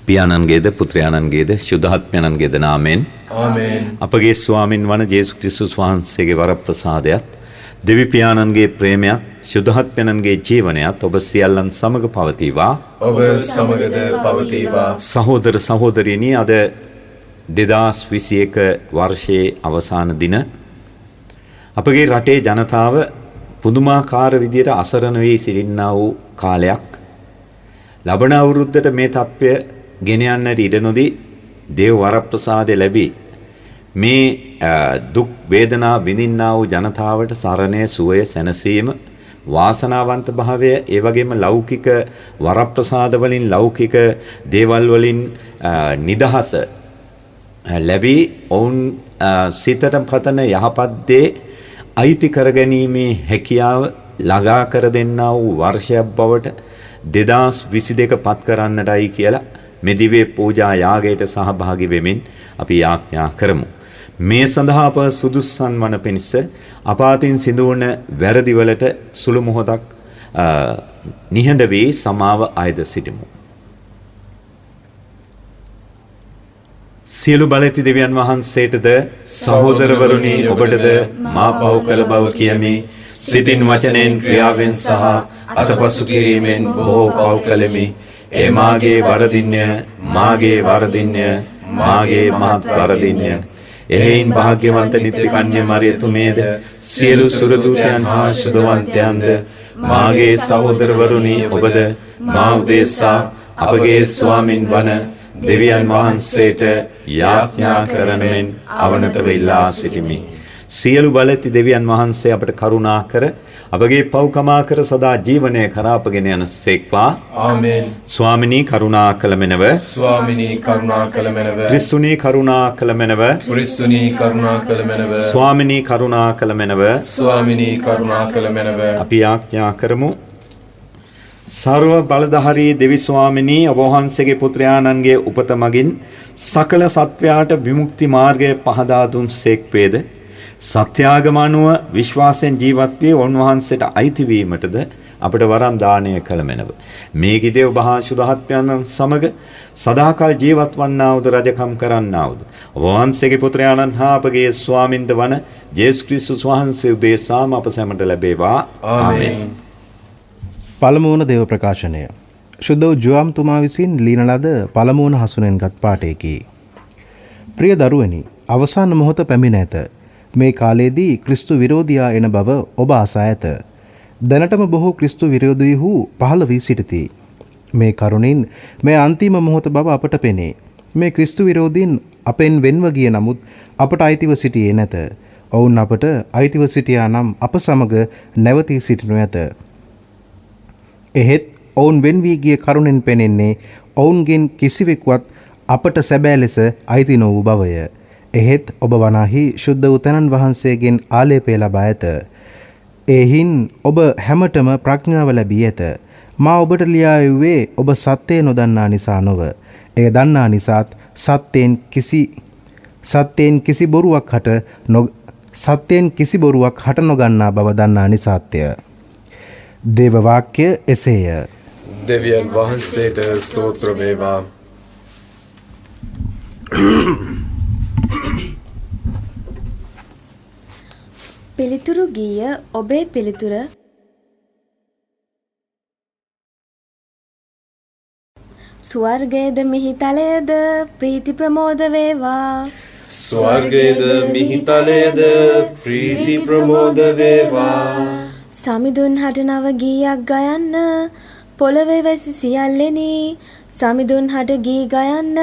පියාණන්ගේද පුත්‍රයාණන්ගේද ශුද්ධාත්මයන්ගේද නාමයෙන් ආමේන්. අපගේ ස්වාමින් වන ජේසුස් ක්‍රිස්තුස් වහන්සේගේ වරප්‍රසාදයත් දෙවි පියාණන්ගේ ප්‍රේමයත් ශුද්ධාත්මයන්ගේ ජීවනයත් ඔබ සියල්ලන් සමග පවතිවා. ඔබ සමගද පවතිවා. සහෝදර සහෝදරියනි, අද 2021 වර්ෂයේ අවසාන දින අපගේ රටේ ජනතාව පුදුමාකාර විදියට අසරණ වී සිටිනා වූ කාලයක්. ලබන අවුරුද්දට මේ තත්ත්වය ගෙන යන්නට ඉඩ නොදී දේව වරප්‍රසාදය ලැබී මේ දුක් වේදනා විඳින්නා වූ ජනතාවට සරණය සුවය සැනසීම වාසනාවන්ත භාවය, ඒ වගේම ලෞකික වරප්‍රසාද වලින් ලෞකික දේවල් වලින් නිදහස ලැබී ඔවුන් සිතට පතන යහපත් දේ අයිති කරගැනීමේ හැකියාව ළඟා කර දෙන්නා වූ වර්ෂයක් බවට 2022 පත් කරන්නටයි කියලා මේ දිව්‍ය පූජා යාගයට සහභාගී වෙමින් අපි යාඥා කරමු. මේ සඳහා අප සුදුස්සන් වන පිණිස අප අතින් සිදු වන වැරදි වලට සුළු මොහොතක් නිහඬ වී සමාව අයද සිටිමු. සියලු බලති දෙවියන් වහන්සේටද සහෝදරවරුනි ඔබටද මා පව් කළ බව කියමි. සිතින් වචනෙන් ක්‍රියාවෙන් සහ අතපසු කිරීමෙන් බොහෝ පව් කළෙමි. ඒ මාගේ වරදින්ය, මාගේ වරදින්ය, මාගේ මහත් වරදින්ය. එහෙයින් භාග්‍යවන්ත නිත්‍ය කන්‍ය මරියතුමේද සියලු සුරදූතයන් හා සුදවන්තයන්ද මාගේ සහෝදරවරුනි ඔබද මා උදෙසා අපගේ ස්වාමින් වන දෙවියන් වහන්සේට යාඥා කරනමින් අවනතව ඉල්ලා සිටිමි. සියලු බලති දෙවියන් වහන්සේ අපට කරුණා කර අපගේ පව්කමා කර සදා ජීවනය කරා අපගෙන යන සේක්වා. ආමේන්. ස්වාමිනී කරුණා කළ මෙනව, ස්වාමිනී කරුණා කළ මෙනව, ක්‍රිස්තුනී කරුණා කළ මෙනව, ක්‍රිස්තුනී කරුණා කළ මෙනව, ස්වාමිනී කරුණා කළ මෙනව, ස්වාමිනී කරුණා කළ මෙනව. අපි යාඥා කරමු. සර්ව බලධාරී දෙවි ස්වාමිනී, ඔබ වහන්සේගේ පුත්‍රයාණන්ගේ උපත මගින් සකල සත්වයාට විමුක්ති මාර්ගය පහදා දුන් සේක්වේද, සත්‍යාගමනුව විශ්වාසයෙන් ජීවත් වී උන්වහන්සේට අයිති වීමටද අපට වරම් දානය කළ මෙනව. මේ කිදේව බහා සුදහත්යන් සමග සදාකල් ජීවත් වන්නා වූ රජකම් කරන්නා වූ ඔබ වහන්සේගේ පුත්‍රයාණන් හා අපගේ ස්වාමින්ද වන ජේසුස් ක්‍රිස්තුස් වහන්සේ උදෙසාම අප සැමට ලැබේවා. ආමේන්. පළමුවන දේව ප්‍රකාශනය. ශුද්ධ වූ ජුවම්තුමා විසින් ලියන ලද පළමුවන හසුනෙන්ගත් පාඨයකි. ප්‍රිය දරුවනි, අවසාන මොහොත පැමිණ ඇත. මේ කාලයේදී ක්‍රිස්තු විරෝධියා එන බව ඔබ අසා ඇත. දැනටම බොහෝ ක්‍රිස්තු විරෝධීහු පහළ වී සිටිති. මේ කරුණින් මේ අන්තිම මොහොත බව අපට පෙනේ. මේ ක්‍රිස්තු විරෝධීන් අපෙන් වෙන්ව ගිය නමුත් අපට අයිතිව සිටියේ නැත. ඔවුන් අපට අයිතිව සිටියා නම් අප සමග නැවතී සිටිනු ඇත. එහෙත් ඔවුන් වෙන් වී ගිය කරුණෙන් පෙනෙන්නේ ඔවුන්ගෙන් කිසිවෙකුවත් අපට සැබෑ ලෙස අයිති නො වූ බවය. එහෙත් ඔබ වනාහි ශුද්ධ වූ තනන් වහන්සේගෙන් ආලේපය ලබා ඇත. එහින් ඔබ හැමටම ප්‍රඥාව ලැබී ඇත. මා ඔබට ලියා යුවේ ඔබ සත්‍යය නොදන්නා නිසා නොව, එය දන්නා නිසාත් සත්‍යයෙන් කිසි බොරුවක් හට නොගන්නා බව දන්නා නිසාත්ය. දේව වාක්‍ය එසේය. දෙවියන් වහන්සේට ස්තෝත්‍ර වේවා. පිළිතුරු ගීය ඔබේ පිළිතුර. ස්වර්ගයේද මිහිතලයේද ප්‍රීති ප්‍රමෝද වේවා. ස්වර්ගයේද මිහිතලයේද ප්‍රීති ප්‍රමෝද වේවා. සමිඳුන් හට නව ගීයක් ගයන්න, පොළවේ වැසි සියල්ලෙනි සමිඳුන් හට ගී ගයන්න.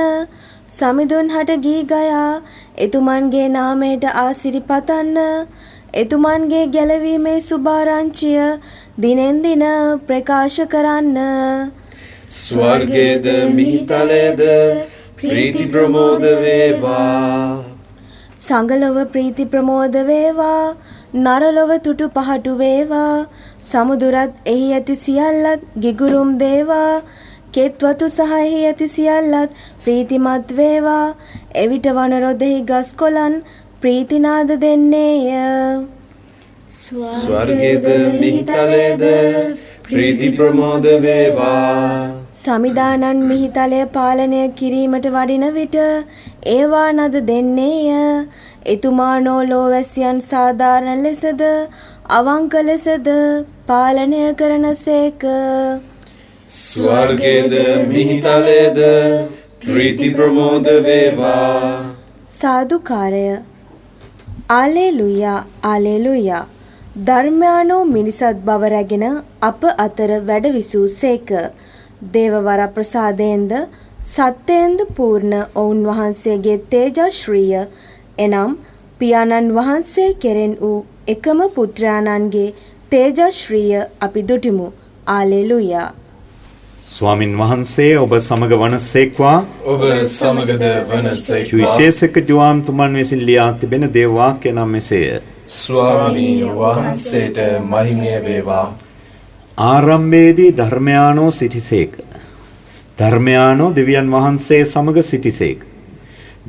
සමිඳුන් හට ගී ගයා එතුමන්ගේ නාමයට ආසිරි පතන්න. එතුමන්ගේ ගැලවීමේ සුභාරංචිය දිනෙන් දින ප්‍රකාශ කරන්න. ස්වර්ගයේද මිහිතලයේද ප්‍රීති ප්‍රමෝද වේවා. සංගලොව ප්‍රීති ප්‍රමෝද වේවා. නරලොව තුටු පහටු වේවා. සමුදුරත් එහි ඇති සියල්ලත් ගිගුරුම් දේවා. කෙත්වතු සහ එහි ඇති සියල්ලත් ප්‍රීතිමත් වේවා. එවිට වනරොදෙහි ගස් කොළන් ප්‍රීතිනාද දෙන්නේය. ස්වර්ගයේද මිහිතලයේද ප්‍රීති ප්‍රමෝද වේවා. සමිදානන් මිහිතලය පාලනය කිරීමට වඩින විට ඒවා නද දෙන්නේය. එතුමානෝ ලෝවැසියන් සාධාරණ ලෙසද අවංක ලෙසද පාලනය කරනසේක. ස්වර්ගයේද මිහිතලයේද ප්‍රීති ප්‍රමෝද වේවා. සාදුකාරය. ආලේලුයා ආලේලුයා. ධර්මයානෝ මිනිසත් බව රැගෙන අප අතර වැඩ විසූසේක. දේවවර ප්‍රසාදයෙන්ද සත්‍යයෙන්ද පූර්ණ ඔවුන් වහන්සේගේ තේජශ්‍රීය එනම් පියාණන් වහන්සේ කෙරෙන් වූ එකම පුත්‍රයාණන්ගේ තේජශ්‍රීය අපි දුටිමු. ආලේලුයා. ස්වාමින් වහන්සේ ඔබ සමග වනසේක්වා. ඔබ සමගද වනසේක්වා. සුවිශේෂක ජෝවාම්තුමන් විසින් ලියා තිබෙන දේව වාක්‍ය නම් මෙසේය. ස්වාමී වහන්සේට මහිමය වේවා. ආරම්භයේදී ධර්මයානෝ සිටිසේක. ධර්මයානෝ දෙවියන් වහන්සේ සමග සිටිසේක.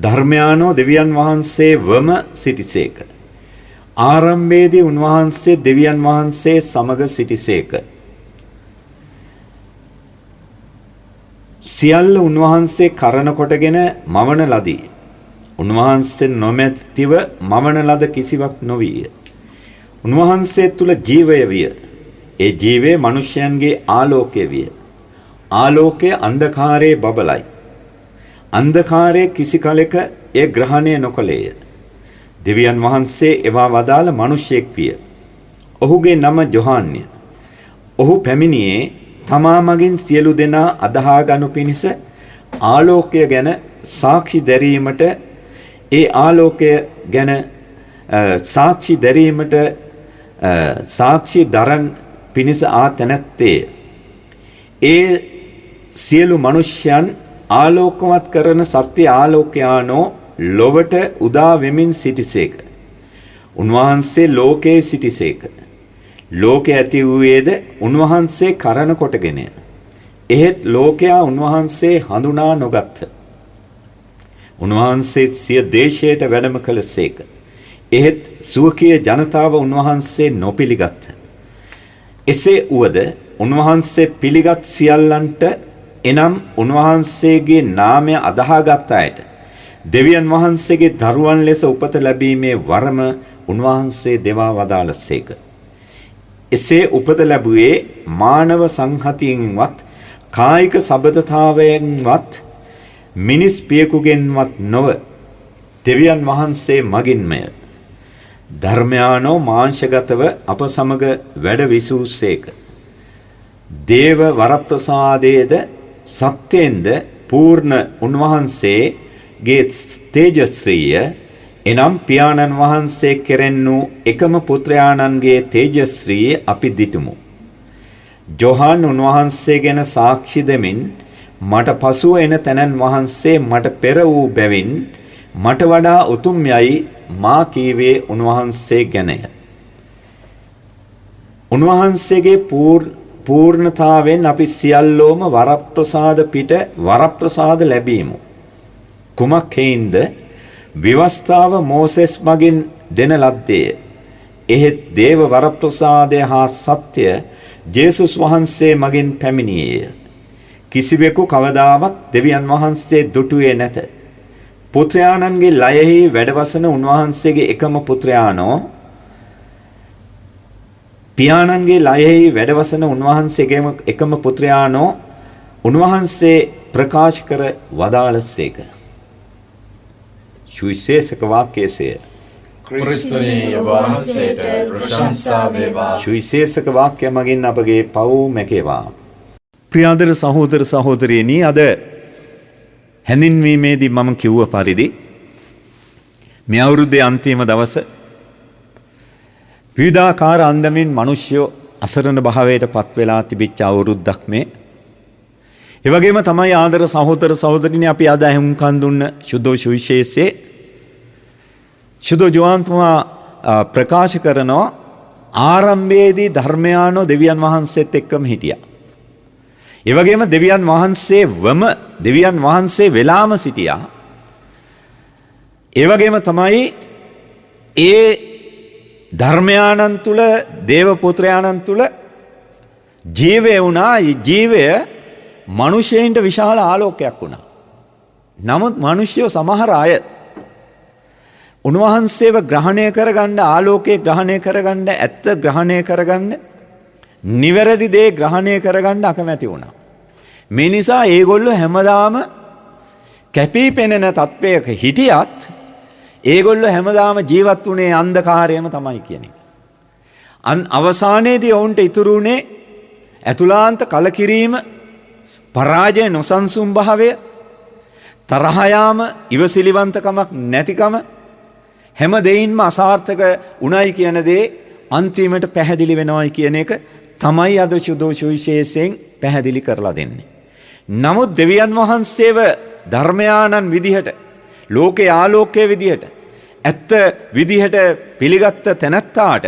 ධර්මයානෝ දෙවියන් වහන්සේ වම සිටිසේක. ආරම්භයේදී උන්වහන්සේ දෙවියන් වහන්සේ සමග සිටිසේක. සියල්ල උන්වහන්සේ කරන කොටගෙන මවන ලදී. උන්වහන්සේ නොමැතිව මවන ලද කිසිවක් නොවිය. උන්වහන්සේ තුල ජීවය විය. ඒ ජීවය මිනිසයන්ගේ ආලෝකය විය. ආලෝකය අන්ධකාරයේ බබලයි. අන්ධකාරයේ කිසි කලෙක ඒ ග්‍රහණය නොකළේය. දෙවියන් වහන්සේ එවා වදාළ මිනිසෙක් විය. ඔහුගේ නම යොහාන්ය. ඔහු පැමිණියේ තමා මගින් සියලු දෙනා අදහා ගනු පිණිස ආලෝකය ගැන සාක්ෂි දැරීමට ඒ ආලෝකය ගැන සාක්ෂි දැරීමට සාක්ෂි දරන් පිණිස ආ තැනැත්තේ. ඒ සියලු මිනිසයන් ආලෝකවත් කරන සත්‍ය ආලෝකයානෝ ලොවට උදා වෙමින් සිටිසේක. උන්වහන්සේ ලෝකයේ සිටිසේක. ලෝකය ඇති වූයේද උන්වහන්සේ කරන කොටගෙන. එහෙත් ලෝකයා උන්වහන්සේ හඳුනා නොගත්හ. උන්වහන්සේ සිය දේශයට වැඩම කළසේක. එහෙත් සුවකීය ජනතාව උන්වහන්සේ නොපිළිගත්හ. එසේ වුවද උන්වහන්සේ පිළිගත් සියල්ලන්ට එනම් උන්වහන්සේගේ නාමය අදහාගත් අයට දෙවියන් වහන්සේගේ දරුවන් ලෙස උපත ලැබීමේ වරම උන්වහන්සේ දෙවා වදාළසේක. එසේ උපත ලැබුවේ මානව සංහතියෙන්වත් කායික සබඳතාවයෙන්වත් මිනිස් පියෙකුගෙන්වත් නොව දෙවියන් වහන්සේ මගින්මය. ධර්මයානෝ මාංශගතව අප සමග වැඩ විසූසේක. දේව වරප්‍රසාදයේද සත්‍යෙන්ද පූර්ණ උන්වහන්සේගේ තේජශ්‍රීය එනම් පියාණන් වහන්සේ කෙරෙන් වූ එකම පුත්‍රයාණන්ගේ තේජශ්‍රීය අපි දිටුමු. යොහාන් උන්වහන්සේ ගැන සාක්ෂි දෙමින් මට පසුව එන තැනන් වහන්සේ මට පෙර වූ බැවින් මට වඩා උතුම් යයි මා කීවේ උන්වහන්සේ ගැනය. උන්වහන්සේගේ පූර්ණතාවෙන් අපි සියල්ලෝම වරප්‍රසාද පිට වරප්‍රසාද ලැබීමු. කුමක් හේින්ද? විවස්ථාව මෝසෙස් මගින් දෙන ලද්දේ. එහෙත් දේව වරප්‍රසාදය හා සත්‍ය ජේසුස් වහන්සේ මගින් පැමිණියේය. කිසිවෙකු කවදාවත් දෙවියන් වහන්සේ දුටුවේ නැත. පුත්‍රයාණන්ගේ ලයෙහි වැඩවසන උන්වහන්සේගේ එකම පුත්‍රයාණෝ පියාණන්ගේ ලයෙහි වැඩවසන උන්වහන්සේගේ එකම පුත්‍රයාණෝ උන්වහන්සේ ප්‍රකාශ කර වදාළසේක. සුවිශේෂක වාක්‍යයේය. ක්‍රිස්තුනී වහන්සේට ප්‍රශංසා වේවා. සුවිශේෂක වාක්‍ය මගින් අපගේ පව් මැකේවා. ප්‍රියාදර සහෝදර සහෝදරියනි, අද හැඳින්වීමේදී මම කිව්ව පරිදි මේ අවුරුද්දේ අන්තිම දවස විවිධාකාර අන්දමින් මිනිස්සු අසරණ භාවයට පත් වෙලා තිබිච්ච අවුරුද්දක් මේ. ඒ වගේම තමයි ආදර සහෝදර සහෝදරියනි, අපි අද හුම්කන් දුන්න සුදෝ සුවිශේෂයේ සුදෝ ජෝහන්තුමා ප්‍රකාශ කරනවා ආරම්භයේදී ධර්මයානෝ දෙවියන් වහන්සේත් එක්කම හිටියා. ඒ වගේම දෙවියන් වහන්සේ වෙලාම සිටියා. ඒ වගේම තමයි ඒ ධර්මයාණන් තුල දේව පුත්‍රයාණන් තුල ජීවය වුණා. ඒ ජීවය මිනිසෙයින්ට විශාල ආලෝකයක් වුණා. නමුත් මිනිස්සුયો සමහර අය උන්වහන්සේව ග්‍රහණය කරගන්න, ආලෝකයේ ග්‍රහණය කරගන්න, ඇත්ත ග්‍රහණය කරගන්න, නිවැරදි දේ ග්‍රහණය කරගන්න අකමැති වුණා. මේ නිසා ඒගොල්ලෝ හැමදාම කැපී පෙනෙන තත්වයක හිටියත් ඒගොල්ලෝ හැමදාම ජීවත් වුණේ අන්ධකාරයම තමයි කියන එක. අවසානයේදී ඔවුන්ට ඉතුරු වුණේ ඇතුළාන්ත කලකිරීම, පරාජය, නොසන්සුන් භාවය, තරහ යාම, ඉවසිලිවන්තකමක් නැතිකම, හැම දෙයින්ම අසාර්ථක උණයි කියන දේ අන්තිමට පැහැදිලි වෙනවයි කියන එක තමයි අද සුවිශේෂයෙන් පැහැදිලි කරලා දෙන්නේ. නමුත් දෙවියන් වහන්සේව ධර්මයාණන් විදිහට, ලෝකේ ආලෝකයේ විදිහට, ඇත්ත විදිහට පිළිගත්ත තැනැත්තාට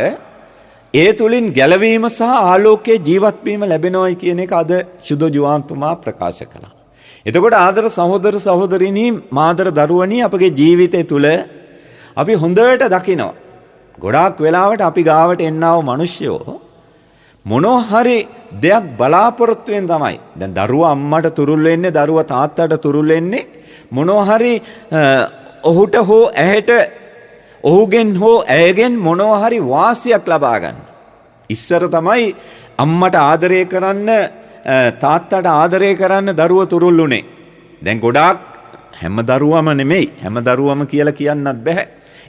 ඒ තුලින් ගැලවීම සහ ආලෝකයේ ජීවත් වීම ලැබෙනවයි කියන එක අද සුදු ජුවාන්තුමා ප්‍රකාශ කළා. එතකොට ආදර සහෝදර සහෝදරිනි, මාදර දරුවනි, අපගේ ජීවිතය තුල අපි හොඳට දකිනවා. ගොඩාක් වෙලාවට අපි ගාවට එන්නව මිනිස්සුયો මොනවා හරි දෙයක් බලාපොරොත්තුෙන් තමයි. දැන් දරුවා අම්මට තුරුල් වෙන්නේ, දරුවා තාත්තට තුරුල් වෙන්නේ මොනවා හරි ඔහුට හෝ ඇහැට, ඔහුගෙන් හෝ ඇයගෙන් මොනවා හරි වාසියක් ලබා ගන්න. ඉස්සර තමයි අම්මට ආදරය කරන්න, තාත්තට ආදරය කරන්න දරුවා තුරුල් උනේ. දැන් ගොඩාක් හැම දරුවම නෙමෙයි, හැම දරුවම කියලා කියන්නත් බෑ.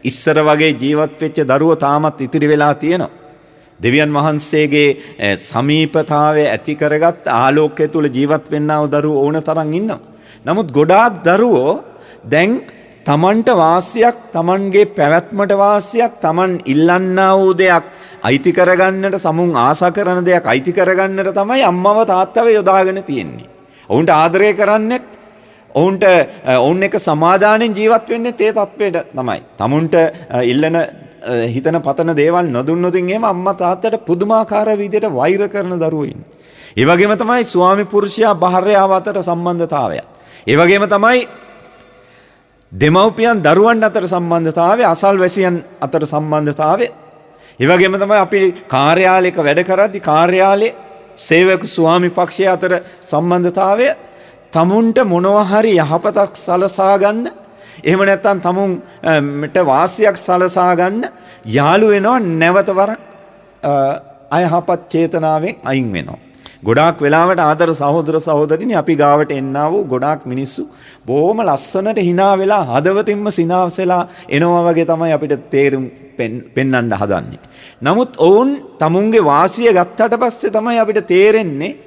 ඉස්සර වගේ ජීවත් වෙච්ච දරුවෝ තාමත් ඉතිරි වෙලා තියෙනවා. දෙවියන් වහන්සේගේ සමීපතාවය ඇති කරගත් ආලෝකය තුල ජීවත් වෙන්නා වූ දරුවෝ ඕන තරම් ඉන්නවා. නමුත් ගොඩාක් දරුවෝ දැන් තමන්ට වාසියක්, තමන්ගේ පැවැත්මට වාසියක්, තමන් ඉල්ලන්නා වූ දෙයක් අයිති කරගන්නට, සමුන් ආසා කරන දෙයක් අයිති කරගන්නට තමයි අම්මව තාත්තව යොදාගෙන තියෙන්නේ. ඔවුන්ට ආදරය කරන්නෙත්, ඔවුන් එක සමාදානෙන් ජීවත් වෙන්නේ ඒ තත්වයට තමයි. තමුන්ට ඉල්ලන හිතන පතන දේවල් නොදුන්නොතින් එහෙම අම්මා තාත්තට පුදුමාකාර විදිහට වෛර කරන දරුවෝ ඉන්නේ. ඒ වගේම තමයි ස්වාමි පුරුෂයා භාර්යාව අතර සම්බන්ධතාවය. ඒ වගේම තමයි දෙමව්පියන් දරුවන් අතර සම්බන්ධතාවය, අසල්වැසියන් අතර සම්බන්ධතාවය. ඒ වගේම තමයි අපි කාර්යාලයක වැඩ කරද්දී කාර්යාලයේ සේවක ස්වාමි පක්ෂය අතර සම්බන්ධතාවය, තමුන්ට මොනවා හරි යහපතක් සලසා ගන්න, එහෙම නැත්නම් තමුන්ට වාසියක් සලසා ගන්න යාළු වෙනවා, නැවත වරක් අයහපත් චේතනාවෙන් අයින් වෙනවා. ගොඩාක් වෙලාවට ආදර සහෝදර සහෝදරිනි, අපි ගාවට එන්නා වූ ගොඩාක් මිනිස්සු බොහොම ලස්සනට hina වෙලා හදවතින්ම සිනාසෙලා එනවා වගේ තමයි අපිට තේරුම් පෙන්වන්න හදන්නේ. නමුත් ඔවුන් තමුන්ගේ වාසිය ගත්තට පස්සේ තමයි අපිට තේරෙන්නේ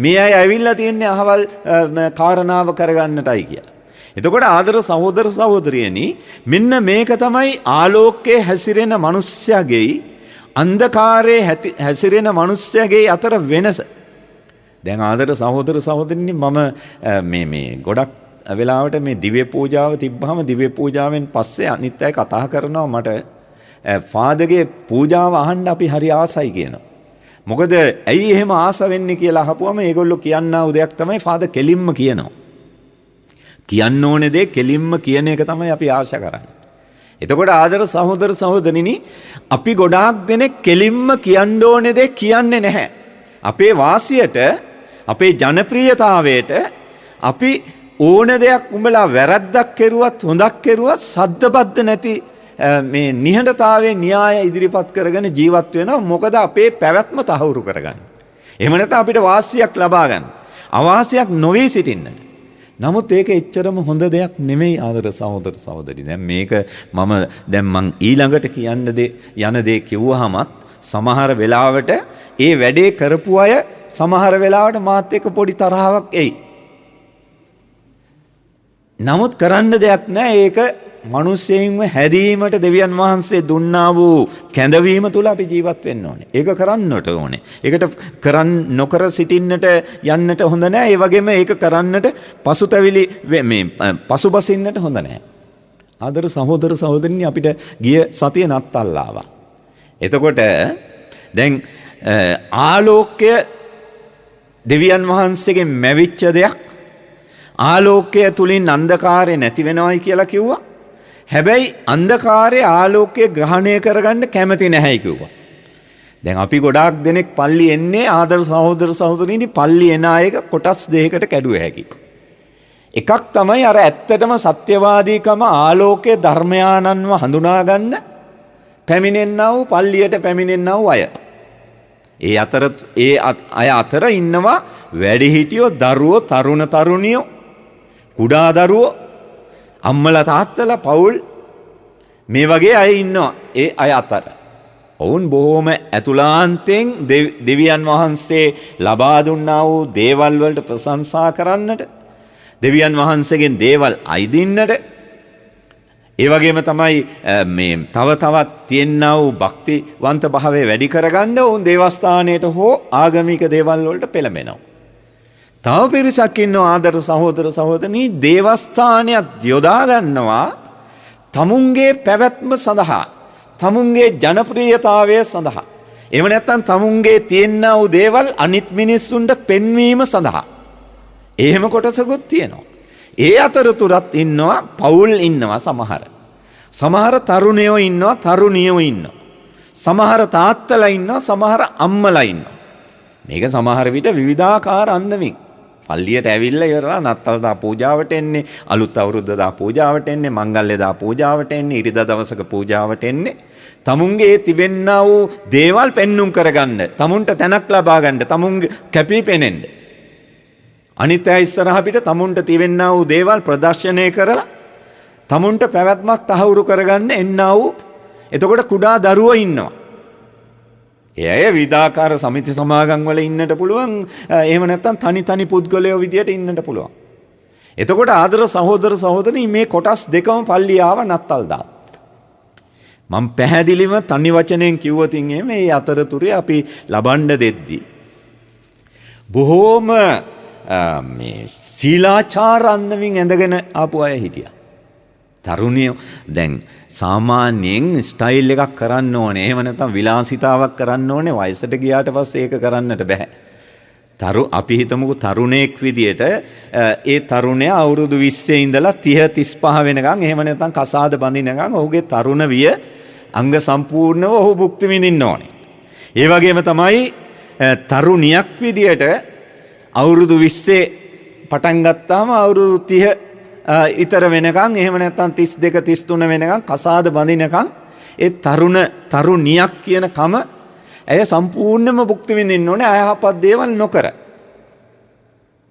මේ අය ඇවිල්ලා තියෙන්නේ අහවල් කාරණාව කරගන්නටයි කියලා. එතකොට ආදර සහෝදර සහෝදරියනි, මෙන්න මේක තමයි ආලෝකයේ හැසිරෙන මිනිස්යාගේ අන්ධකාරයේ හැසිරෙන මිනිස්යාගේ අතර වෙනස. දැන් ආදර සහෝදර සහෝදරිනි, මම මේ ගොඩක් වෙලාවට මේ දිව්‍ය පූජාව තිබ්බහම දිව්‍ය පූජාවෙන් පස්සේ අනිත් අය කතා කරනවා මට ෆාදර්ගේ පූජාව අහන්න අපි හරි ආසයි කියනවා. මොකද ඇයි එහෙම ආස වෙන්නේ කියලා අහපුවම ඒගොල්ලෝ කියන්නා වූ දෙයක් තමයි ෆාදර් කෙලින්ම කියනවා. කියන්න ඕනේ දේ කෙලින්ම කියන එක තමයි අපි ආශා කරන්නේ. එතකොට ආදර සහෝදර සහෝදරිනි, අපි ගොඩාක් දෙනෙක් කෙලින්ම කියන්න ඕනේ දේ කියන්නේ නැහැ. අපේ වාසියට, අපේ ජනප්‍රියතාවයට අපි ඕන දෙයක් උඹලා වැරද්දක් කෙරුවත් හොඳක් කෙරුවත් සද්දබද්ද නැති මේ නිහඬතාවයේ න්‍යාය ඉදිරිපත් කරගෙන ජීවත් වෙනවා. මොකද අපේ පැවැත්ම තහවුරු කරගන්න. එහෙම නැත්නම් අපිට වාසියක් ලබා ගන්න, අවාසියක් නොවේ සිටින්නට. නමුත් ඒක එච්චරම හොඳ දෙයක් නෙමෙයි ආදර සහෝදර සහෝදරි. දැන් මේක මං ඊළඟට කියන්න යන දේ කිව්වහමත් සමහර වෙලාවට ඒ වැඩේ කරපු අය සමහර වෙලාවට මාත් එක්ක පොඩි තරහාවක් එයි. නමුත් කරන්න දෙයක් නැහැ. ඒක මිනිස්සෙයින්ව හැදීමට දෙවියන් වහන්සේ දුන්නා වූ කැඳවීම තුල අපි ජීවත් වෙන්න ඕනේ. ඒක කරන්නට ඕනේ. ඒකට නොකර සිටින්නට යන්නට හොඳ නැහැ. ඒ වගේම ඒක කරන්නට පසුතැවිලි මේ පසුබසින්නට හොඳ නැහැ. ආදර සහෝදර සහෝදරිනි, අපිට ගිය සතිය නත්තල් ආවා. එතකොට දැන් ආලෝකය දෙවියන් වහන්සේගෙන් මැවිච්ච දෙයක්. ආලෝකය තුලින් අන්ධකාරය නැති වෙනවයි කියලා කිව්වා. හැබැයි අන්ධකාරයේ ආලෝකය ග්‍රහණය කරගන්න කැමති නැහැයි කිව්වා. දැන් අපි ගොඩාක් දෙනෙක් පල්ලි එන්නේ ආදර සහෝදර සහෝදරීනි පල්ලි එන අයක කොටස් දෙකකට කැඩුව හැකි. එකක් තමයි අර ඇත්තටම සත්‍යවාදීකම ආලෝකයේ ධර්මයානන්ව හඳුනා ගන්න පැමිණෙන්නා වූ පල්ලියට පැමිණෙන්නා වූ අය. ඒ අය අතර ඉන්නවා වැඩිහිටියෝ දරුවෝ තරුණ තරුණියෝ කුඩා දරුවෝ අම්මලා තාත්තලා පවුල් මේ වගේ අය ඉන්නවා ඒ අය අතර. ඔවුන් බොහෝම ඇතුළාන්තයෙන් දෙවියන් වහන්සේ ලබා දුන්නා වූ දේවල් වලට ප්‍රශංසා කරන්නට දෙවියන් වහන්සේගෙන් දේවල් අයිදින්නට ඒ වගේම තමයි මේ තව තවත් තියෙනා වූ භක්තිවන්ත භාවය වැඩි කරගන්න ඔවුන් දේවස්ථානයට හෝ ආගමික දේවල් වලට පෙළඹෙනවා. තව පිරිසක් ඉන්නවා ආදර සහෝදර සහෝදරනි දේවස්ථානයක් යොදා ගන්නවා තමුන්ගේ පැවැත්ම සඳහා තමුන්ගේ ජනප්‍රියතාවය සඳහා. එහෙම නැත්නම් තමුන්ගේ තියෙනා වූ දේවල් අනිත් මිනිස්සුන්ට පෙන්වීම සඳහා. එහෙම කොටසකුත් තියෙනවා. ඒ අතරතුරත් ඉන්නවා පවුල් ඉන්නවා සමහර. සමහර තරුණයෝ ඉන්නවා තරුණියෝ ඉන්නවා. සමහර තාත්තලා ඉන්නවා සමහර අම්මලා ඉන්නවා. මේක සමහර විට විවිධාකාර අන්දමින්. පල්ලියට ඇවිල්ලා ඉවරලා නත්තල් දා පූජාවට එන්නේ, අලුත් අවුරුද්ද දා පූජාවට එන්නේ, මංගල්‍ය දා පූජාවට එන්නේ, ඉරිදා දවසක පූජාවට එන්නේ. තමුන්ගේ තිබෙන්නා වූ දේවල් පෙන්눔 කරගන්න, තමුන්ට තැනක් ලබා ගන්න, තමුන්ගේ කැපී පෙනෙන්න. අනිත් අය ඉස්සරහ පිට තමුන්ට තිබෙන්නා වූ දේවල් ප්‍රදර්ශනය කරලා තමුන්ට පැවැත්මක් තහවුරු කරගන්න එන්නා වූ එතකොට කුඩා දරුවෝ ඉන්නවා. ඒ අය විවිධාකාර සමිති සමාගම් වල ඉන්නට පුළුවන්. එහෙම නැත්නම් තනි පුද්ගලයෝ විදියට ඉන්නට පුළුවන්. එතකොට ආදර සහෝදර සහෝදරනි මේ කොටස් දෙකම පල්ලිය ආව නත්තල් දාත්. මම පැහැදිලිව තනි වචනෙන් කිව්වොතින් මේ අතරතුරේ අපි ලබන්න දෙද්දී බොහෝම මේ සීලාචාර අන්දමින් ඇඳගෙන ආපු අය හිටියා. තරුණියෝ දැන් සාමාන්‍යයෙන් ස්ටයිල් එකක් කරන්න ඕනේ. එහෙම නැත්නම් විලාසිතාවක් කරන්න ඕනේ. වයසට ගියාට පස්සේ ඒක කරන්නට බෑ. අපි හිතමුකෝ තරුණයෙක් විදියට ඒ තරුණයා අවුරුදු 20 ඉඳලා 30 35 වෙනකන් එහෙම නැත්නම් කසාද බඳිනකන් ඔහුගේ තරුණ විය අංග සම්පූර්ණව ඔහු භුක්ති විඳින්න ඕනේ. ඒ වගේම තමයි තරුණියක් විදියට අවුරුදු 20 පටන් ගත්තාම අවුරුදු 30 ඉතර වෙනකන් එහෙම නැත්නම් 32 33 වෙනකන් කසාද බඳිනකන් ඒ තරුණියක් කියන කම ඇය සම්පූර්ණයෙන්ම භුක්ති විඳින්න ඕනේ අයහපත් දේවල් නොකර.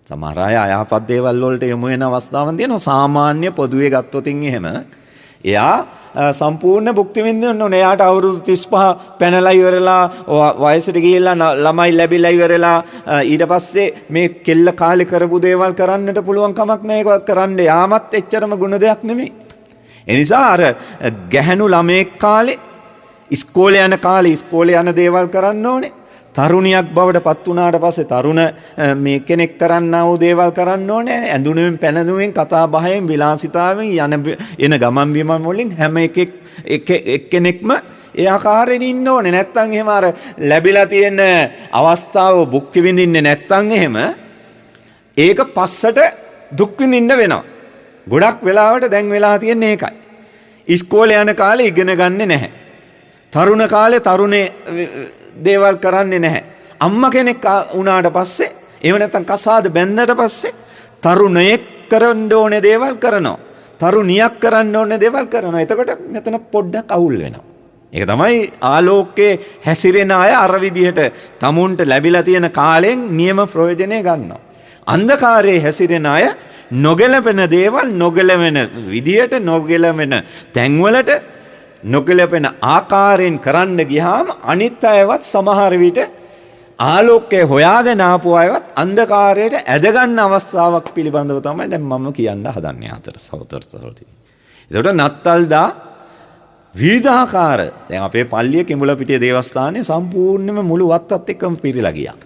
සමහර අය අයහපත් දේවල් වලට යොමු වෙන අවස්ථාවන් තියෙනවා. සාමාන්‍ය පොදුවේ ගත්තොතින් එහෙම එයා සම්පූර්ණ භුක්ති විඳින්න ඕනේ. එයාට අවුරුදු 35 පැනලා ඉවරලා වයසට ගිහිල්ලා ළමයි ලැබිලා ඉවරලා ඊට පස්සේ මේ කෙල්ල කාලේ කරපු දේවල් කරන්නට පුළුවන් කමක් නැහැ. ඒක කරන්න යාමත් එච්චරම ගුණ දෙයක් නෙමෙයි. ඒ නිසා අර ගැහැණු ළමයෙක් කාලේ ඉස්කෝලේ යන කාලේ ඉස්කෝලේ යන දේවල් කරන්න ඕනේ. තරුණියක් බවට පත් වුණාට පස්සේ තරුණ මේ කෙනෙක් කරන්නා වූ දේවල් කරන්න ඕනේ. ඇඳුනුවෙන් පැනදුවෙන් කතා බහෙන් විලාසිතාවෙන් එන ගමන් බිමන් වලින් හැම එක්කෙනෙක්ම ඒ ආකාරයෙන් ඉන්න ඕනේ. නැත්තම් එහෙම අර ලැබිලා තියෙන අවස්ථාව භුක්ති විඳින්නේ නැත්තම් එහෙම ඒක පස්සට දුක් විඳින්න වෙනවා. ගොඩක් වෙලාවට දැන් වෙලා තියෙන්නේ ඒකයි. ඉස්කෝලේ යන කාලේ ඉගෙන ගන්නෙ නැහැ. තරුණ කාලේ තරුණේ දේවල් කරන්නේ නැහැ. අම්මා කෙනෙක් වුණාට පස්සේ එහෙම නැත්නම් කසාද බැන්දට පස්සේ තරුණයෙක් කරන්න ඕනේ දේවල් කරනවා. තරුණියක් කරන්න ඕනේ දේවල් කරනවා. එතකොට මෙතන පොඩ්ඩක් අවුල් වෙනවා. ඒක තමයි ආලෝකයේ හැසිරෙන අය අර විදිහට tamunට ලැබිලා තියෙන කාලෙන් නියම ප්‍රයෝජනය ගන්නවා. අන්ධකාරයේ හැසිරෙන අය නොගැලපෙන දේවල් නොගැලවෙන විදිහට නොගැලවෙන තැන්වලට නොගැලපෙන ආකාරයෙන් කරන්න ගියාම අනිත් අයවත් සමහර විට ආලෝකයේ හොයාගෙන ආපු අයවත් අන්ධකාරයට ඇදගන්න අවස්ථාවක් පිළිබඳව තමයි දැන් මම කියන්න හදන්නේ අතර සහෝදර සහෝදරි. ඒකට නත්තල්දා විවිධාකාර දැන් අපේ පල්ලිය කිඹුලපිටිය දේවස්ථානයේ සම්පූර්ණයෙන්ම මුළු වත්තත් එක්කම පිරීලා ගියා.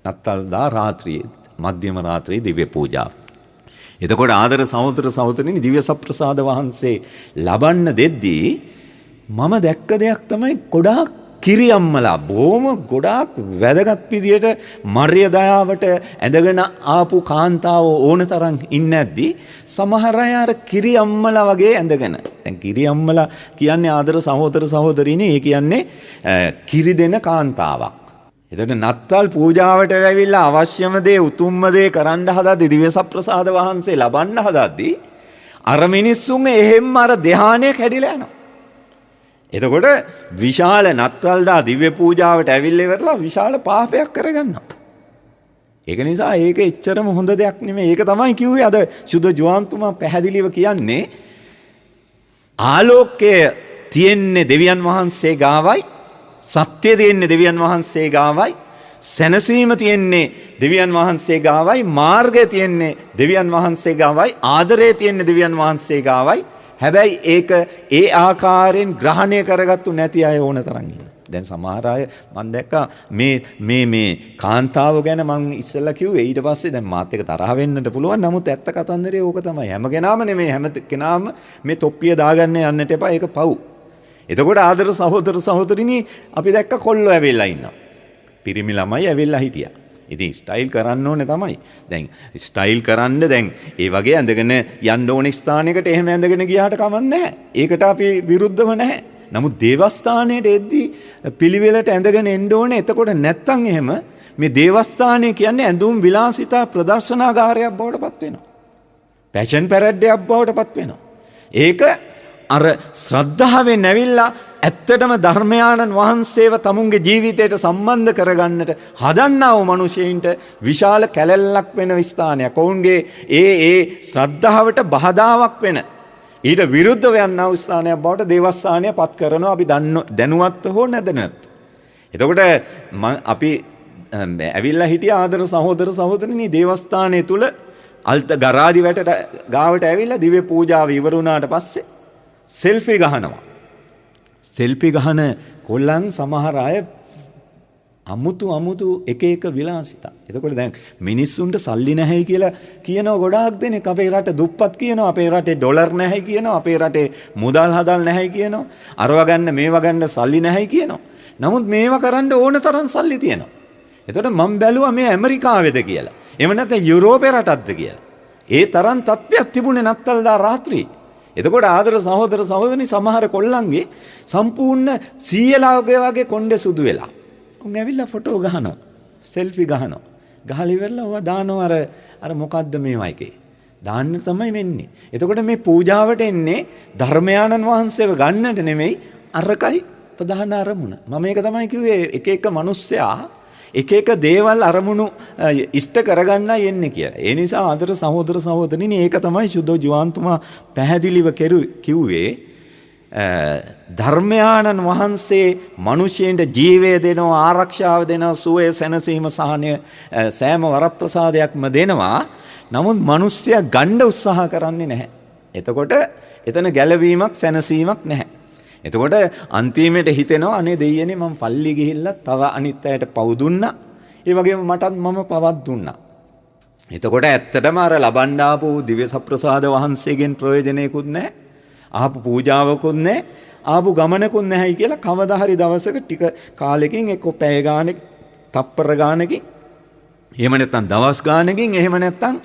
නත්තල්දා රාත්‍රියේ මධ්‍යම රාත්‍රියේ දිව්‍ය පූජාව. එතකොට ආදර සහෝදර සහෝදරිනි දිව්‍ය සප්‍රසාද වහන්සේ ලබන්න දෙද්දී මම දැක්ක දෙයක් තමයි ගොඩාක් කිරියම්මලා බොහොම ගොඩාක් වැදගත් විදියට මර්යාදාවට ඇදගෙන ආපු කාන්තාව ඕන තරම් ඉන්නේ නැද්දි සමහර අය අර කිරියම්මලා වගේ ඇඳගෙන දැන් කිරි අම්මලා කියන්නේ ආදර සහෝදර සහෝදරිනේ. ඒ කියන්නේ කිරි දෙන කාන්තාවක්. එතකොට නත්තල් පූජාවට ඇවිල්ලා අවශ්‍යම දේ උතුම්ම දේ කරන්න හදද්දී දිව්‍ය සප්‍රසාද වහන්සේ ලබන්න හදද්දී අර මිනිස්සුන් එහෙම්ම අර ධානය කැඩිලා යනවා. එතකොට විශාල නත්තල්දා දිව්‍ය පූජාවට ඇවිල්ලා ඉවරලා විශාල පාපයක් කරගන්නවා. ඒක නිසා ඒක එච්චරම හොඳ දෙයක් නෙමෙයි. ඒක තමයි කිව්වේ අද සුදු ජුවාන්තුමා පැහැදිලිව කියන්නේ ආලෝකය තියෙන්නේ දෙවියන් වහන්සේ ගාවයි, සත්‍ය තියෙන්නේ දෙවියන් වහන්සේ ගාවයි, සැනසීම තියෙන්නේ දෙවියන් වහන්සේ ගාවයි, මාර්ගය තියෙන්නේ දෙවියන් වහන්සේ ගාවයි, ආදරය තියෙන්නේ දෙවියන් වහන්සේ ගාවයි. හැබැයි ඒක ඒ ආකාරයෙන් ග්‍රහණය කරගත්තු නැති අය ඕන තරම් ඉන්නවා. දැන් සමහර අය මම දැක්කා මේ කාන්තාව ගැන මම ඉස්සෙල්ලා කිව්වේ ඊට පස්සේ දැන් මාත් එක තරහ වෙන්නට පුළුවන්. නමුත් ඇත්ත කතන්දරේ ඕක තමයි. හැම කෙනාම නෙමෙයි, හැම කෙනාම මේ තොප්පිය දාගන්න යන්නට එපා. ඒක පව්. එතකොට ආදර සහෝදර සහෝදරිනි අපි දැක්ක කොල්ලෝ ඇවිල්ලා ඉන්නවා. පිරිමි ළමයි ඇවිල්ලා හිටියා. ඉතින් ස්ටයිල් කරන්න ඕනේ තමයි. දැන් ස්ටයිල් කරන්න දැන් ඒ වගේ ඇඳගෙන යන්න ඕනේ ස්ථානයකට එහෙම ඇඳගෙන ගියාට කමක් නැහැ. ඒකට අපි විරුද්ධව නැහැ. නමුත් දේවස්ථානයට එද්දී පිළිවෙලට ඇඳගෙන එන්න ඕනේ. එතකොට නැත්තම් එහෙම මේ දේවස්ථානය කියන්නේ ඇඳුම් විලාසිතා ප්‍රදර්ශනාගාරයක් බවට පත් වෙනවා. ෆැෂන් පැරඩ්ඩයක් බවට පත් වෙනවා. ඒක අර ශ්‍රද්ධාවෙන් ඇවිල්ලා ඇත්තටම ධර්මයාණන් වහන්සේව තමුන්ගේ ජීවිතයට සම්බන්ධ කරගන්නට හදන්නා වූ මිනිසෙයින්ට විශාල කැලැල්ලක් වෙන ස්ථානයක්. ඔවුන්ගේ ඒ ශ්‍රද්ධාවට බාධාවක් වෙන ඊට විරුද්ධව යන්නා වූ ස්ථානයක් බවට දේවස්ථානය පත් කරනවා. අපි දැනුවත් හෝ නැදනත්. එතකොට අපි ඇවිල්ලා හිටිය ආදර සහෝදර සහෝදරිනි දේවස්ථානය තුල අල්ත ගරාදි වැටට ගාවට ඇවිල්ලා දිව්‍ය පූජාව ඉවර වුණාට පස්සේ සෙල්ෆි ගහනවා. සෙල්ෆි ගහන කොල්ලන් සමහර අය අමුතු එක විලාසිතා. එතකොට දැන් මිනිස්සුන්ට සල්ලි නැහැයි කියලා කියනවා ගොඩාක් දෙනෙක්. අපේ රට දුප්පත් කියනවා, අපේ රටේ ඩොලර් නැහැයි කියනවා, අපේ රටේ මුදල් හදල් නැහැයි කියනවා, අරව ගන්න මේවා ගන්න සල්ලි නැහැයි කියනවා. නමුත් මේවා කරන්න ඕන තරම් සල්ලි තියෙනවා. එතකොට මම බැලුවා මේ ඇමරිකාවේද කියලා. එහෙම නැත්නම් යුරෝපේ රටක්ද කියලා. ඒ තරම් තත්ත්වයක් තිබුණේ නත්තල්දා රාත්‍රියේ. එතකොට ආදර සහෝදර සහෝදරනි සමහර කොල්ලන්ගේ සම්පූර්ණ සීයලාගේ වගේ කොණ්ඩේ සුදු වෙලා. උන් ඇවිල්ලා ෆොටෝ ගහනවා, සෙල්ෆි ගහනවා. ගහලා ඉවරලා ඔවා දානවා අර මොකද්ද මේවා එකේ. දාන්න තමයි වෙන්නේ. එතකොට මේ පූජාවට එන්නේ ධර්මයාණන් වහන්සේව ගන්නට නෙමෙයි, අරකයි ප්‍රධාන අරමුණ. මම මේක තමයි කිව්වේ එක මිනිස්සයා එක දේවල් අරමුණු ඉෂ්ට කරගන්නයි එන්නේ කියලා. ඒ නිසා ආදර සහෝදර සහෝදරිනි ඒක තමයි සුදු ජුවාන්තුමා පැහැදිලිව කිව්වේ. ධර්මයාණන් වහන්සේ මිනිසෙන්ට ජීවය දෙනවා, ආරක්ෂාව දෙනවා, සුවය සැනසීම සහනය සෑම වරප්‍රසාදයක්ම දෙනවා. නමුත් මිනිස්සයා ගන්න උත්සාහ කරන්නේ නැහැ. එතකොට එතන ගැලවීමක් සැනසීමක් නැහැ. එතකොට අන්තිමේට හිතෙනවා අනේ දෙයියනේ මම පල්ලි ගිහිල්ලා තව අනිත් අයට පව් දුන්නා. ඒ වගේම මටත් මම පවක් දුන්නා. එතකොට ඇත්තටම අර ලබන්න ආපු දිව්‍ය සප්‍රසාද වහන්සේගෙන් ප්‍රයෝජනෙකුත් නැහැ. ආපු පූජාවකුත් නැහැ. ආපු ගමනකුත් නැහැයි කියලා කවදා හරි දවසක ටික කාලෙකින් එක්ක පැය ගානක, තප්පර ගානකින්, එහෙම නැත්නම් දවස් ගානකින්, එහෙම නැත්නම්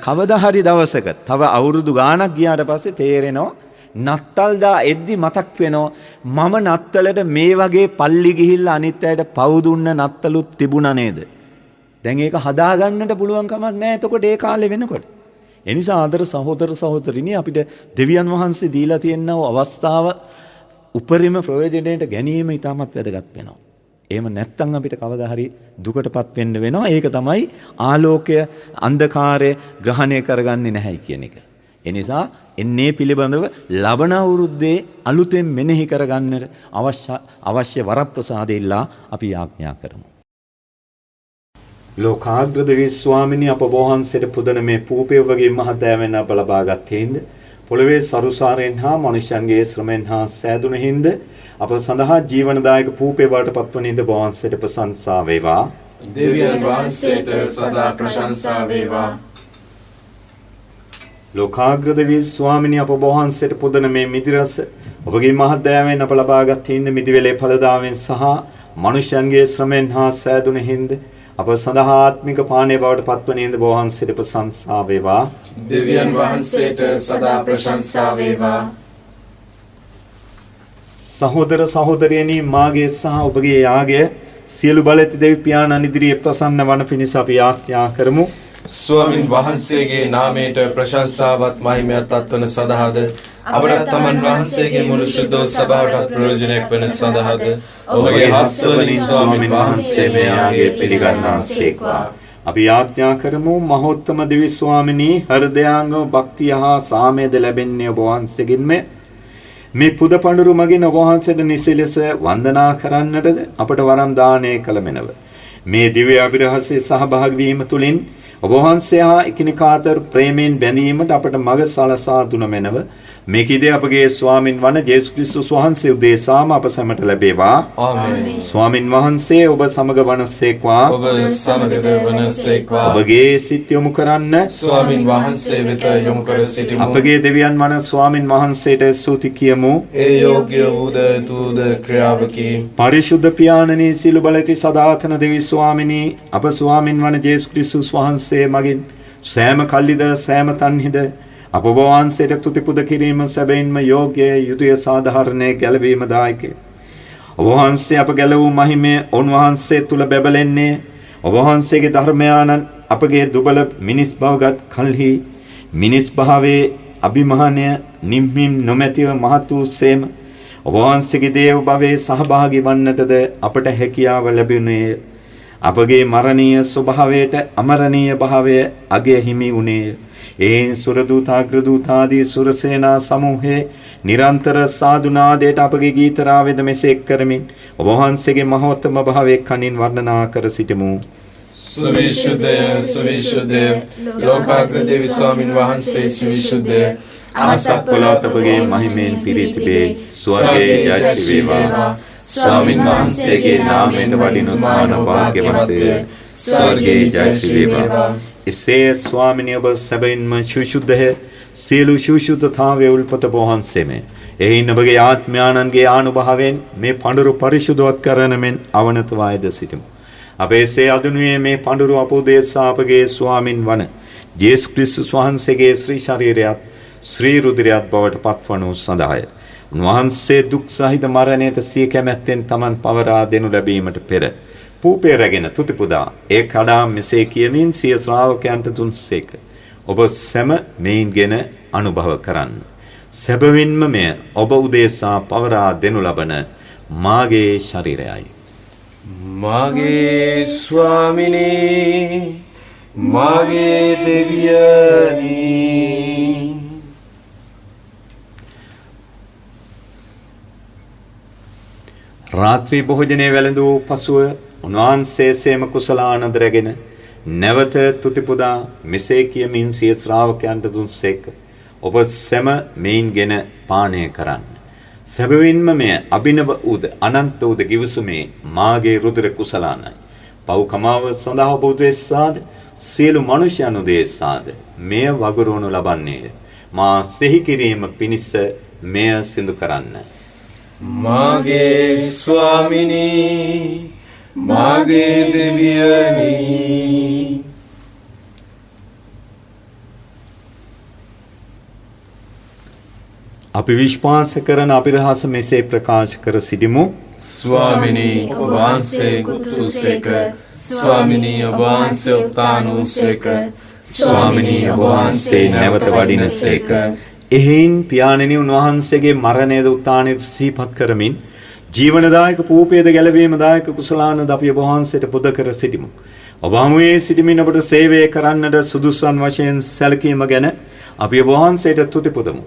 කවදා හරි දවසක තව අවුරුදු ගානක් ගියාට පස්සේ තේරෙනවා නත්තල්දා එද්දි මතක් වෙනවා මම නත්තලට මේ වගේ පල්ලි ගිහිල්ලා අනිත් අයට පව් දුන්න නත්තලුත් තිබුණා නේද? දැන් ඒක හදාගන්නට පුළුවන් කමක් නැහැ. එතකොට ඒ කාලේ වෙනකොට. ඒ නිසා ආදර සහෝදර සහෝදරිනි අපිට දෙවියන් වහන්සේ දීලා තියෙනා අවස්ථාව උපරිම ප්‍රයෝජනයට ගැනීම ඉතාමත් වැදගත් වෙනවා. එහෙම නැත්නම් අපිට කවදා හරි දුකටපත් වෙන්න වෙනවා. ඒක තමයි ආලෝකය අන්ධකාරය ග්‍රහණය කරගන්නේ නැහැයි කියන එක. ඒ නිසා එන්නේ පිළිබඳව ලබන අවුරුද්දේ අලුතෙන් මෙනෙහි කරගන්නට අවශ්‍ය වරප්‍රසාදෙilla අපි ආඥා කරමු. ලෝකාග්‍ර දෙවී ස්වාමිනී අප වහන්සේට පුදන මේ පූපේ වගේ මහදෑවෙන් අප ලබාගත් හේඳ පොළවේ සරුසාරෙන් හා මනුෂ්‍යයන්ගේ ශ්‍රමෙන් හා සෑදුන හිඳ අප සඳහා ජීවනදායක පූපේ බවට පත්වන හිඳ වහන්සේට ප්‍රශංසා වේවා. දෙවියන් වහන්සේට සදා ප්‍රශංසා වේවා. ලෝකාග්‍ර දෙවී ස්වාමිනී අප වහන්සේට පුදන මේ මිදිරස ඔබගේ මහදෑවෙන් අප ලබාගත් හිඳ මිදිවෙලේ ඵලදාවෙන් සහ මනුෂ්‍යයන්ගේ ශ්‍රමෙන් හා සෑදුන හිඳ අප සඳහා ආත්මික පානය බවට පත්වන හිඳ වහන්සේට ප්‍රශංසා වේවා. දෙවියන් වහන්සේට සදා ප්‍රශංසා වේවා. සහෝදර සහෝදරියනි මාගේ සහ ඔබගේ යාගය සියලු බලති දෙවි පියාණන් ඉදිරියේ ප්‍රසන්න වන පිණිස අපි යාඥා කරමු. ස්වාමින් වහන්සේගේ නාමයට ප්‍රශංසාවත් මහිමයත් අත්වන සදහාද අපට තමන් වහන්සේගේ මුළු ශුද්ධ සභාවට ප්‍රයෝජනයක් වන සදහාද ඔබගේ හස්තවලින් ස්වාමින් වහන්සේ මේ යාගය පිළිගන්නාසේක්වා. අපි යාඥා කරමු මහෝත්තම දෙවි ස්වාමිනී හෘදයාංග භක්තිය හා සාමයද ලැබෙන්නේ ඔබ වහන්සේගෙන්ම මේ පුද පඬුරු මගින් ඔබ වහන්සේට නිසිලස වන්දනා කරන්නටද අපට වරම් දානය කළ මෙනව. මේ දිව්‍ය අභිරහසේ සහභාගී වීම තුලින් ඔබ වහන්සේ හා එකිනෙකා අතර ප්‍රේමයෙන් බැඳීමට අපට මඟ සලසා දුන මෙනව. මේකීදී අපගේ ස්වාමින් වන ජේසුස් ක්‍රිස්තුස් වහන්සේ උදෙසාම අප සැමට ලැබේවා. ආමේන්. ස්වාමින් වහන්සේ ඔබ සමග වනසේක්වා. ඔබ සමගද වනසේක්වා. ඔබගේ සිත් යොමු කරන්න ස්වාමින් වහන්සේ වෙත යොමු කර සිටිමු. අපගේ දෙවියන් වන ස්වාමින් වහන්සේට ස්තුති කියමු. ඒ යෝග්‍ය වූද තුද ක්‍රියාවකි. පරිශුද්ධ පියාණනී සිළු බලති සදාතන දෙවි ස්වාමිනී අප ස්වාමින් වන ජේසුස් ක්‍රිස්තුස් වහන්සේ මගින් සෑම කල්ලිද සෑම තන්හිද අප ඔබ වහන්සේට තුති පුද කිරීම සැබවින්ම යෝග්‍ය යුතුය සාධාරණයේ ගැලවීම දායකය. ඔබ වහන්සේ අප ගැලවූ මහිමය උන්වහන්සේ තුල බැබලෙන්නේ ඔබ වහන්සේගේ ධර්මයානන් අපගේ දුබල මිනිස් බවගත් කල්හි මිනිස් භාවයේ අභිමානය නිම්හිම් නොමැතිව මහත් වූ සේම ඔබ වහන්සේගේ දේව භවයේ සහභාගී වන්නටද අපට හැකියාව ලැබුණේ. අපගේ මරණීය ස්වභාවයට අමරණීය භාවය අගය හිමි වුණේ. ඒ සුරදූතාග්‍රදූතාදී සුරසේනා සමූහයේ නිරන්තර සාදුනාදයට අපගේ ගීතරාවේද මෙසේක් කරමින් ඔබ වහන්සේගේ මහෝත්තම භාවයේ කනින් වර්ණනා කර සිටමු. සුවිශුද්ධය සුවිශුද්ධය ලෝකාග්‍ර දෙවි ස්වාමින් වහන්සේ සුවිශුද්ධය අසප්පලත් ඔබගේ මහිමෙන් පිරී තිබේ. ස්වර්ගයේ ජයශ්‍රී වේවා. ස්වාමින් වහන්සේගේ නාමයෙන් වඩින දාන භාග්‍යවන්තය ස්වර්ගයේ ජයශ්‍රී වේවා. එසේ ස්වාමිනී ඔබ සැබවින්ම සුවිශුද්ධය සියලු සුවිශුද්ධතාවයේ උල්පත වහන්සේම එයින් ඔබගේ ආත්මයාණන්ගේ ආනුභාවයෙන් මේ පඬුරු පරිශුද්ධවත් කරන මෙන් අවනත වායද සිටමු. අපේ සේ අදුනුවේ මේ පඬුරු අපෝදේශා අපගේ ස්වාමින් වන ජේසුස් ක්‍රිස්තුස් වහන්සේගේ ශ්‍රී ශරීරයත් ශ්‍රී රුධිරයත් බවට පත්වනු සඳහාය. උන්වහන්සේ දුක් සහිත මරණයට සිය කැමැත්තෙන් Taman පවරා දෙනු ලැබීමට පෙර පූපේ රැගෙන තුති පුදා ඒ කඩා මෙසේ කියමින් සිය ශ්‍රාවකයන්ට දුන්සේක. ඔබ සැම මෙයින්ගෙන අනුභව කරන්න. සැබවින්ම මෙය ඔබ උදෙසා පවරා දෙනු ලබන මාගේ ශරීරයයි. මාගේ ස්වාමිනේ මාගේ දෙවියනි. රාත්‍රී භෝජනයේ වැළඳූ පසුව උන්වහන්සේ සේම කුසලානන්ද රැගෙන නැවත තුති පුදා මෙසේ කියමින් සිය ශ්‍රාවකයන්ට දුන්සේක. ඔබ සැම මෙයින්ගෙන පානය කරන්න. සැබවින්ම මෙය අභිනව උද අනන්ත උද ගිවිසුමේ මාගේ රුධිර කුසලානයි. පව් කමාව සඳහා ඔබ උදෙසාද සියලු මනුෂ්‍යයන් උදෙසාද මෙය වගුරුවනු ලබන්නේය. මා සිහි කිරීම පිණිස මෙය සිදු කරන්න. මාගේ ස්වාමිනී මාගේ දෙවියනි. අපි විශ්වාස කරන අපිරහස මෙසේ ප්‍රකාශ කර සිටිමු. ස්වාමිනී ඔබ වහන්සේ කුතුසේක. ස්වාමිනී ඔබ වහන්සේ උත්තානුසේක. ස්වාමිනී ඔබ වහන්සේ නැවත වඩිනසේක. එහෙයින් පියාණෙනි උන්වහන්සේගේ මරණයද උත්ථානයද සිහිපත් කරමින් ජීවනදායක පූපේද ගැලවීමදායක කුසලානද අපි ඔබ වහන්සේට පුද කර සිටිමු. ඔබ හමුවේ සිටමින් ඔබට සේවය කරන්නට සුදුසුන් වශයෙන් සැලකීම ගැන අපි ඔබ වහන්සේට තුති පුදමු.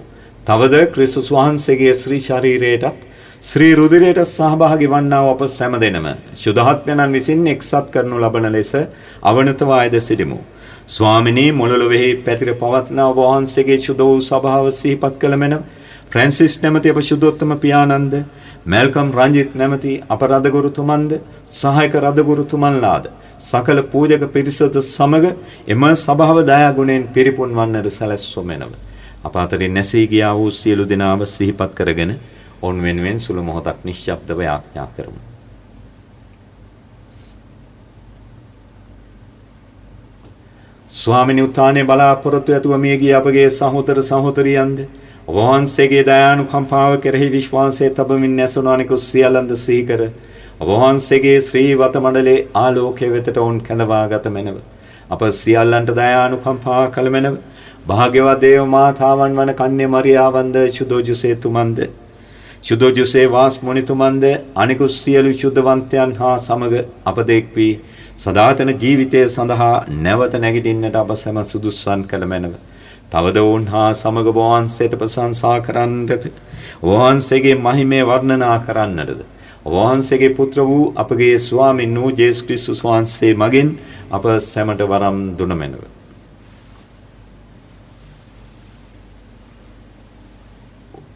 තවද ක්‍රිස්තුස් වහන්සේගේ ශ්‍රී ශරීරයටත් ශ්‍රී රුධිරයට සහභාගී වන්නා අප සෑම දෙනම සුද්ධාත්මයන් විසින් එක්සත් කරනු ලබන ලෙස අවනත වායද සිටිමු. ස්වාමිනී මොළොලෙහි පැතිර පවත්නා ඔබ වහන්සේගේ සුද්ධ වූ සභාව සිහිපත් කළ මෙන ෆ්‍රැන්සිස් නැමැති අප සුද්ධෝත්තම පියාණන්ද මැල්කම් රංජිත් නැමැති අප රදගුරුතුමන්ද සහායක රදගුරුතුමන්ලාද සකල පූජක පිරිසද සමග එම සභාව දයා ගුණෙන් පිරිපුන් වන්නට සැලැස්වමෙනව. අප අතරින් නැසී ගියා වූ සියලු දෙනාව සිහිපත් කරගෙන ඔවුන් වෙනුවෙන් සුළු මොහොතක් නිශ්ශබ්දව යාඥා කරමු. ස්වාමිනී උත්ථානයේ බලාපොරොත්තු ඇතුව මිය ගිය අපගේ සහෝදර සහෝදරියන්ද ඔබ වහන්සේගේ දයානුකම්පාව කෙරෙහි විශ්වාසය තබමින් ඇසුණු අනිකුත් සියල්ලන්ද සිහි කර ඔබ වහන්සේගේ ශ්‍රී වත මණ්ඩලයේ ආලෝකයේ වෙතට ඔවුන් කැඳවාගත මැනව. අප සියල්ලන්ට දයානුකම්පා කළ මැනව. භාග්‍යවත් දේව මාතාවන් වන කන්‍ය මරියාවන්ද සුදෝජුසේ තුමන්ද සුදෝජුසේ වාස් මුනිතුමන්ද අනිකුත් සියලු සුද්ධවන්තයන් හා සමග අප දෙක් වී සදාතන ජීවිතය සඳහා නැවත නැගිටින්නට අප සැම සුදුස්සන් කළ මැනව. තවද ඔවුන් හා සමග වහන්සේට ප්‍රශංසා කරන්නට වහන්සේගේ මහිමය වර්ණනා කරන්නටද වහන්සේගේ පුත්‍ර වූ අපගේ ස්වාමීන් වූ ජේසුස් ක්‍රිස්තුස් වහන්සේ මගින් අප සැමට වරම් දුන මැනව.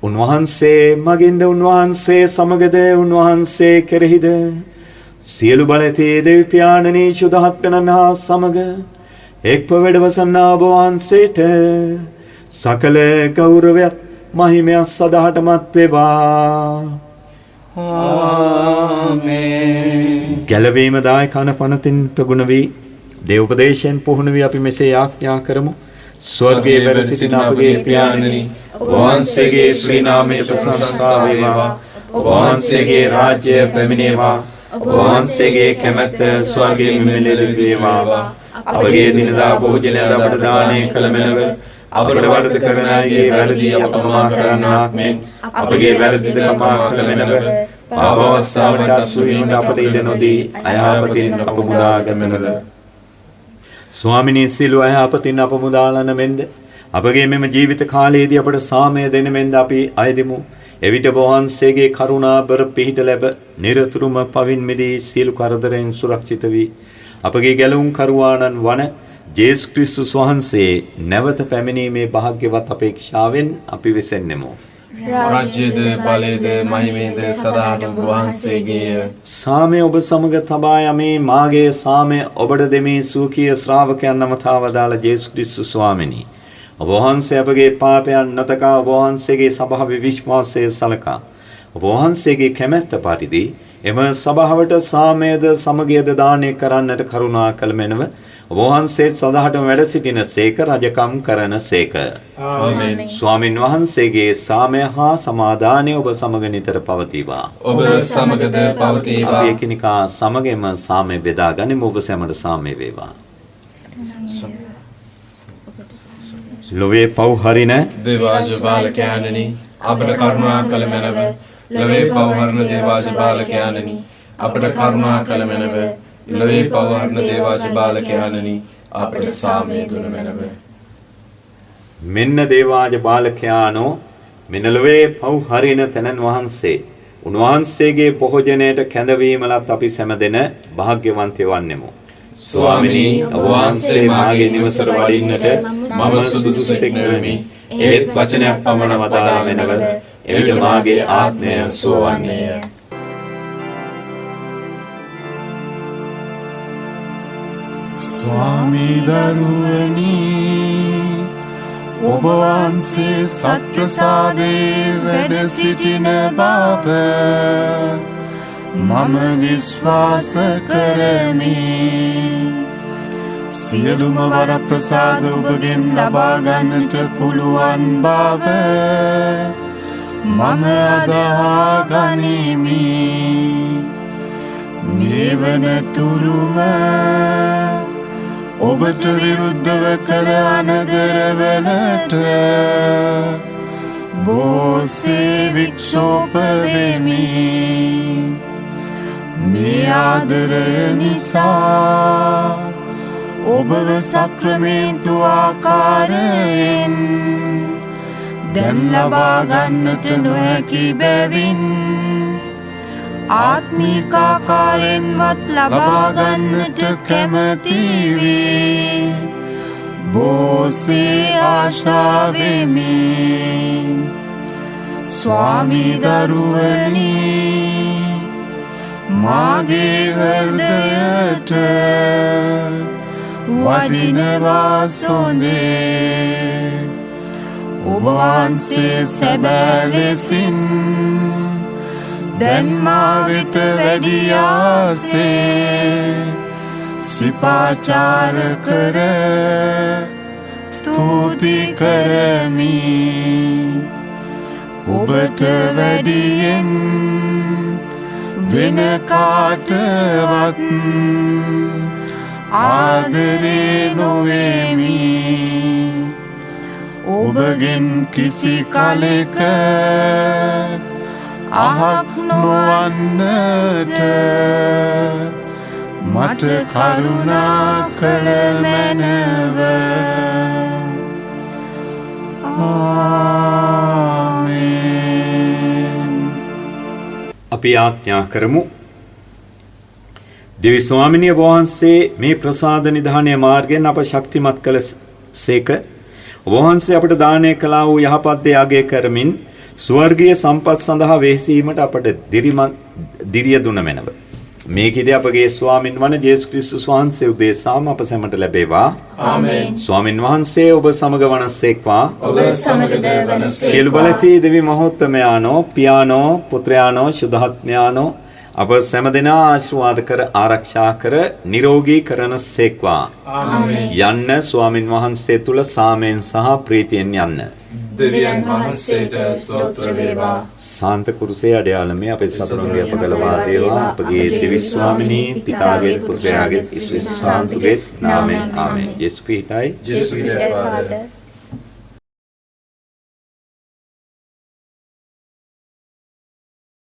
උන්වහන්සේ මගින්ද උන්වහන්සේ සමගද උන්වහන්සේ කෙරෙහිද සියලු බලතේ දෙවි පියාණනී සුදහත්වනන් හා සමග එක්ව වැඩවසන්නා ඔබ වහන්සේට සකල ගෞරවයත් මහිමයත් සදාටමත් වේවා. ආමේන්. ගැලවීම දායකන පනතින් ප්‍රගුණ වී දේව උපදේශයෙන් පුහුණු වී අපි මෙසේ ආඥා කරමු. ස්වර්ගයේ වැඩ සිටින අපගේ පියාණනි ඔබ වහන්සේගේ ශ්‍රී නාමයේ ප්‍රශංසා වේවා. ඔබ වහන්සේගේ රාජ්‍ය පැමිණේවා. ඔබ වහන්සේගේ කැමැත්ත ස්වර්ගයේ මෙලෙස වේවා. අපගේ දිනදා භෝජනය අපට දානය කළ මැනව අපට වරද කරන අයගේ වැරදි අපමා කරන්නාක් මෙන් අපගේ වැරදිද කපා කළ මැනව පාප අවස්ථාවට අසු වීමට අපට ඉඩ නොදී අයහපතින් අප මුදා ගමනව. ස්වාමිනී සිළු අයහපතින් අප මුදාලන මෙන්ද අපගේ මෙම ජීවිත කාලයේදී අපට සාමය දෙන මෙන්ද අපි අයදෙමු. එවිට වහන්සේගේ කරුණා බර පිහිට ලැබ නිරතුරුම පවින් මිදී සියලු කරදරෙන් සුරක්ෂිත වී අපගේ ගැලවුම් කරුවාණන් වන ජේසුස් ක්‍රිස්තුස් වහන්සේ නැවත පැමිණීමේ භාග්‍යවත් අපේක්ෂාවෙන් අපි වෙසෙන්නෙමු. රාජ්‍යද බලයද මහිමේද සදාටම වහන්සේගේය. සාමය ඔබ සමග තබා යමි. මාගේ සාමය ඔබට දෙමි. සූකීය ශ්‍රාවකයන් නමතා වදාළ ජේසුස් ක්‍රිස්තුස් ස්වාමිනී ඔබ වහන්සේ අපගේ පාපයන් නොතකා ඔබ වහන්සේගේ සභාවේ විශ්වාසය සලකා ඔබ වහන්සේගේ කැමැත්ත පරිදි එම සභාවට සාමයද සමගියද දානය කරන්නට කරුණා කළ මැනව ඔබ වහන්සේ සදාටම වැඩ සිටින සේක රජකම් කරන සේක. ආමේන්. ස්වාමින් වහන්සේගේ සාමය හා සමාදානය ඔබ සමග නිතර පවතිවා. ඔබ සමගද පවතිවා. අපි එකිනෙකා සමගම සාමය බෙදා ගනිමු. ඔබ සැමට සාමය වේවා. ලොවේ පව් හරින දේවාජ බාලකයාණනි අපට කරුණා කළ මැනව ලොවේ පව් හරින දේවාජ බාලකයාණනි අපට කරුණා කළ මැනව ලොවේ පව් හරින දේවාජ බාලකයාණනි අපට සාමය දුන මැනව. මෙන්න දේවාජ බාලකයානෝ මෙන්න ලොවේ පව් හරින තැනන් වහන්සේ උන්වහන්සේගේ භෝජනයට කැඳවීමලත් අපි සැම දෙන භාග්‍යවන්තය වන්නෙමු. ස්වාමිනී ඔබ වහන්සේ මාගේ නිවසට වඩින්නට මම සුදුසුසෙක් නොවෙමි. ඒත් වචනයක් පමණ වදාළා මැනව එවිට මාගේ ආත්මය සුවවන්නේය. ස්වාමී දරුවනි ඔබ වහන්සේ සත්ප්‍රසාදේ වැඩ සිටින බව මම විශ්වාස කරමි. සියලුම වරප්‍රසාද ඔබගෙන් ලබා ගන්නට පුළුවන් බව මම අදහා ගනිමි. මේ වනතුරුම ඔබට විරුද්ධව කළ අනදරවලට බොහෝසේ වික්ෂෝප වෙමි. මේ ආදරය නිසා ඔබව සක්‍රමේන්තු ආකාරයෙන් දැන් ලබා ගන්නට නොහැකි බැවින් ආත්මික ආකාරයෙන්වත් ලබා ගන්නට කැමති වේ. බොහෝසේ ආශා වෙමි. ස්වාමී දරුවනි මාගේ හෘදයට වඩිනවා සොඳේ. ඔබ වහන්සේ සැබෑ ලෙසින් දැන් මා වෙත වැඩියාසේ සිපාචාර කර ස්තුති කරමි. ඔබට වැඩියෙන් වෙන කාටවත් ආදරේ නොවෙමි ඔබගෙන් කිසි කලෙක අහක් නොවන්නට මට කරුණා කළ මැනව ආමේන්. අපි ආඥා කරමු. දෙවි ස්වාමිනිය වහන්සේ මේ ප්‍රසාද නිධානය මාර්ගයෙන් අප ශක්තිමත් කළ සේක. වහන්සේ අපට දානය කළා වූ යහපත් දේ අගය කරමින් ස්වර්ගීය සම්පත් සඳහා වෙහෙසීමට අපට දිරිය දුන මැනව. මේකෙදී අපගේ ස්වාමින් වන ජේසුස් ක්‍රිස්තුස් වහන්සේ උදෙසාම අප සැමට ලැබේවා. ආමේන්. ස්වාමින් වහන්සේ ඔබ සමග වනසේක්වා. ඔබ සමගද වනසේක්වා. සියලු බලති දෙවි මහෝත්තමයානෝ පියානෝ පුත්‍රයානෝ සුද්ධාත්මයානෝ අප සෑම දෙනා ආශිර්වාද කර ආරක්ෂා කර නිරෝගී කරන සේක්වා. ආමේන්. යන්න ස්වාමින් වහන්සේ තුල සාමයෙන් සහ ප්‍රීතියෙන් යන්න. දෙවියන් වහන්සේට ස්තෝත්‍ර වේවා. සාන්ත කුරුසේ අඩයාලමේ අපේ සතුටුගේ අපගලවා දේවා. අපගේ දෙවි ස්වාමිනී පිතාගේ පුත්‍රයාගේ ඉස්ලි සාන්තුගේ නාමයෙන් ආමේන්. යේසුස් පිටයි. ජේසුස් පිටයි.